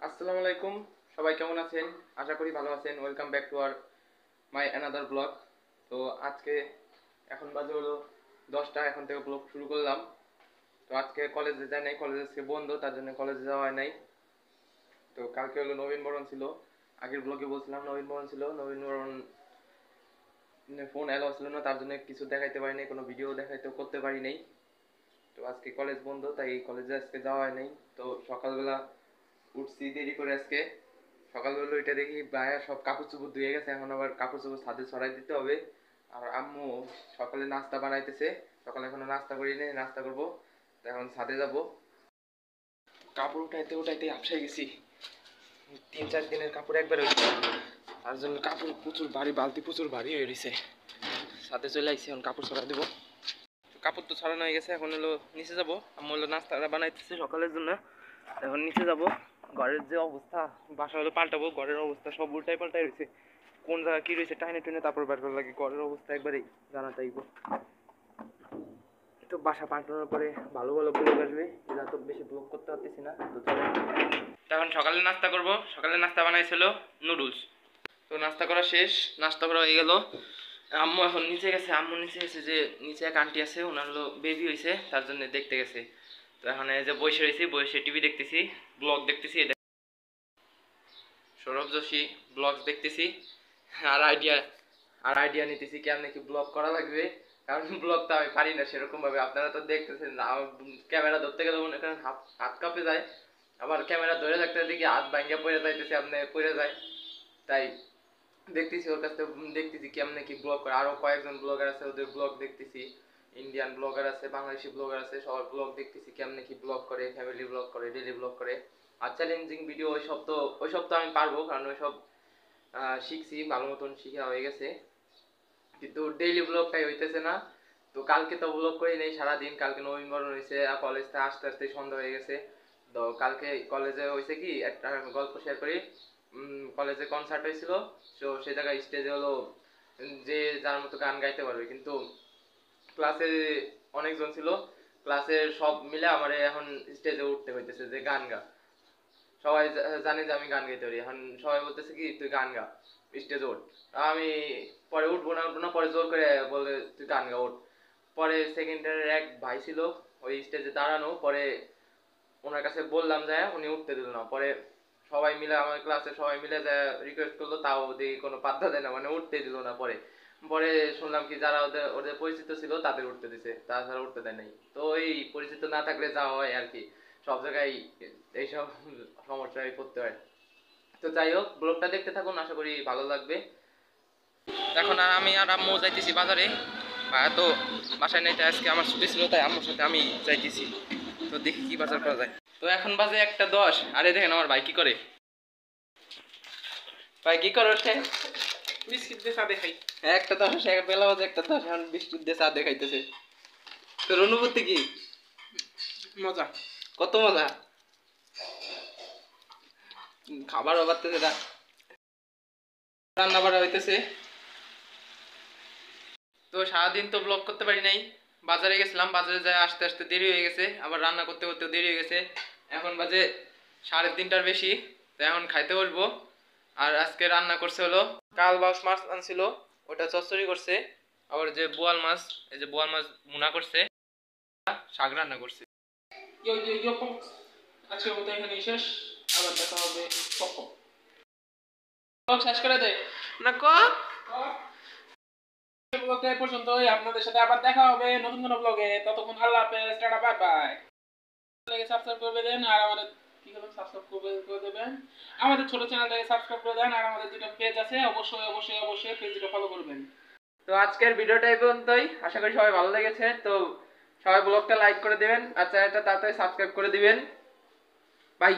আসসালামু আলাইকুম, সবাই কেমন আছেন? আশা করি ভালো আছেন। Welcome back to our my another blog. তো আজকে এখন বাজে হলো 10টা, এখন থেকে ব্লগ শুরু করলাম। তো আজকে কলেজে যাই নাই, কলেজ আজকে বন্ধ, তার জন্য কলেজে যাওয়া হয় নাই। তো কালকে হলো নবীনবরণ ছিল, আগের ব্লগে বলছিলাম নবীনবরণ ছিল। নবীনবরণ ফোন অ্যালাউ ছিল না, তার জন্য কিছু দেখাইতে পারি নাই, কোনো ভিডিও দেখাইতে করতে পারি নাই। তো আজকে কলেজ বন্ধ, তাই কলেজে আজকে যাওয়া হয় নাই। তো সকালবেলা উঠছি দেরি করে আজকে। সকালবেলা ওইটা দেখি ভাইয়া সব কাপড় চোপড় ধুয়ে গেছে, এখন আবার কাপড় চোপড় ছাদে ছড়াই দিতে হবে। আর আম্মু সকালে নাস্তা বানাইতেছে, সকালে এখনো নাস্তা করি নাই, নাস্তা করবো। তো এখন ছাদে যাব। কাপড় উঠাইতে উঠাইতে আপসাই গেছি, 3-4 দিনের কাপড় একবার হয়েছে, তার জন্য কাপড় প্রচুর ভারী, বালতি প্রচুর ভারী হয়ে গেছে। ছাদে চলে আসছি, এখন কাপড় ছড়াই দেবো। কাপড় তো ছড়ানো হয়ে গেছে, এখন হলো নিচে যাব। আম্মু হলো নাস্তাটা বানাইতেছে সকালের জন্য, এখন নিচে যাব। ঘরের যে অবস্থা, বাসা হলো পাল্টাবো, ঘরের অবস্থা সব উল্টাই পাল্টাই রয়েছে। কোন জায়গা কি রয়েছে টাইনে টুনে তারপর বের করা লাগে, ঘরের অবস্থা একবারেই জানা চাইবো। তো বাসা পাল্টানোর পরে ভালো ভালো ব্লগ আসবে, এরা তো বেশি ব্লগ করতে পারতেছি না। তো এখন সকালে নাস্তা করব। সকালে নাস্তা বানাইছিল নুডলস। তো নাস্তা করা শেষ, নাস্তা করা হয়ে গেল। আম্মু এখন নিচে গেছে, আম্মু নিচে গেছে, যে নিচে এক আন্টি আছে, ওনার হলো বেবি হয়েছে, তার জন্য দেখতে গেছে। তো এখন এই যে বসে রয়েছি, বসে টিভি দেখতেছি, ব্লগ দেখতেছি। সৌরভ যোশী ব্লগস দেখতেছি, আর আইডিয়া নিতেছি কেমন কি ব্লগ করা লাগবে। কারণ ব্লগ তো আমি পারি না সেরকম ভাবে, আপনারা তো দেখতেছেন। ক্যামেরা ধরতে গেলে মনে করেন হাত কাঁপে যায়, আবার ক্যামেরা ধরে থাকতে দেখি হাত ভাঙ্গা পড়ে যাইতেছে, আপনি পড়ে যায়। তাই দেখতেছি ওর কাছ থেকে, দেখতেছি কেমন কি ব্লগ করে। আরো কয়েকজন ব্লগার আছে, ওদের ব্লগ দেখতেছি। ইন্ডিয়ান ব্লগার আছে, বাংলাদেশি ব্লগার আছে, সবার ব্লগ দেখতেছি কেমন কি ব্লগ করে, ফ্যামিলি ব্লগ করে, ডেইলি ব্লগ করে। আর চ্যালেঞ্জিং ভিডিও ওইসব তো আমি পারবো, কারণ ওইসব শিখছি, ভালো মতন শিখা হয়ে গেছে। কিন্তু ডেইলি ব্লগটাই হইতেছে না। তো কালকে তো ব্লগ করি নেই সারাদিন, কালকে নবীনবরণ হয়েছে, আর কলেজ থেকে আসতে আসতে সন্ধ্যা হয়ে গেছে। তো কালকে কলেজে হয়েছে কি, একটা গল্প শেয়ার করি। কলেজে কনসার্ট হয়েছিল, তো সে জায়গায় স্টেজে হলো যে যার মতো গান গাইতে পারবে, কিন্তু ক্লাসে অনেকজন ছিল, ক্লাসের সব মিলে আমার এখন স্টেজে উঠতে হইতেছে যে গান গা। সবাই জানে যে আমি গান গাইতে পারি, এখন সবাই বলতেছে কি তুই গান গা, স্টেজে ওঠ। আমি পরে উঠবো না, পরে জোর করে বলে তুই গান গা, ওঠ। পরে সেকেন্ড ইয়ারের এক ভাই ছিল ওই স্টেজে দাঁড়ানো, পরে ওনার কাছে বললাম যায়, উনি উঠতে দিল না। পরে সবাই মিলে, আমার ক্লাসে সবাই মিলে যায় রিকোয়েস্ট করলো, তাও দেখি কোনো পাত্তা দেয় না, মানে উঠতে দিল না। পরে পরে শুনলাম কি যারা ওদের ওদের পরিচিত ছিল তাদের উঠতে দিছে, তাছাড়া উঠতে দেয় নাই। তো এই পরিচিত না থাকলে যা হয় আর কি, সব জায়গায় এইসব সমস্যায় পড়তে হয়। তো যাই হোক, ব্লগটা দেখতে থাকুন, আশা করি ভালো লাগবে। এখন আমি আর আম্মু যাইতেছি বাজারে। তো বাসায় নাই, তাই আজকে আমার ছুটি ছিল, তাই আম্মুর সাথে আমি যাইতেছি। তো দেখি কি বাজার করা যায়। তো এখন বাজে 1:10। আরে দেখেন আমার ভাই কি করে, ভাই কি করে ওঠে, বিস্কিট দিয়ে চা দেখাই। 1:10, বেলা বাজে 1:10, এখন বিস্কুট দিয়ে চা দেখাইতেছে। তোর অনুভূতি কি? মজা, কত মজা। খাবার বাড়তেছে না, রান্না বাড়া হইতেছে। তো সারাদিন তো ব্লগ করতে পারি নাই, বাজারে গেছিলাম, বাজারে যায় আসতে আসতে দেরি হয়ে গেছে, আবার রান্না করতে করতে দেরি হয়ে গেছে। এখন বাজে 3:30টার বেশি। তো এখন খাইতে বসবো। আর আজকে রান্না করছে হলো, কাল বাউস মাছ আনছিল, ওটা চচ্চড়ি করছে। আবার যে বোয়াল মাছ, এই যে বোয়াল মাছ মুনা করছে, শাক রান্না করছে। আজকের মতো এখানেই শেষ, আবার দেখা হবে। শেষ করে দেয় না ক ব্লগে পর্যন্তই, আপনাদের সাথে আবার দেখা হবে নতুন কোনো ব্লগে। ততক্ষণ আল্লাহ হাফেজ, টাটা, বাই বাই। সাবস্ক্রাইব করে দেন, আর আমাদের কি হলো, সাবস্ক্রাইব করে দেবেন, আমাদের ছোট চ্যানেলটাকে সাবস্ক্রাইব করে দেন, আর আমাদের দুটো পেজ আছে, অবশ্যই পেজটা ফলো করবেন। তো আজকের ভিডিওটা এই পর্যন্তই, আশা করি সবাই ভালো লেগেছে। তো সবাই ব্লগটা লাইক করে দিবেন, আর চ্যানেলটা তাড়াতাড়ি সাবস্ক্রাইব করে দিবেন। বাই।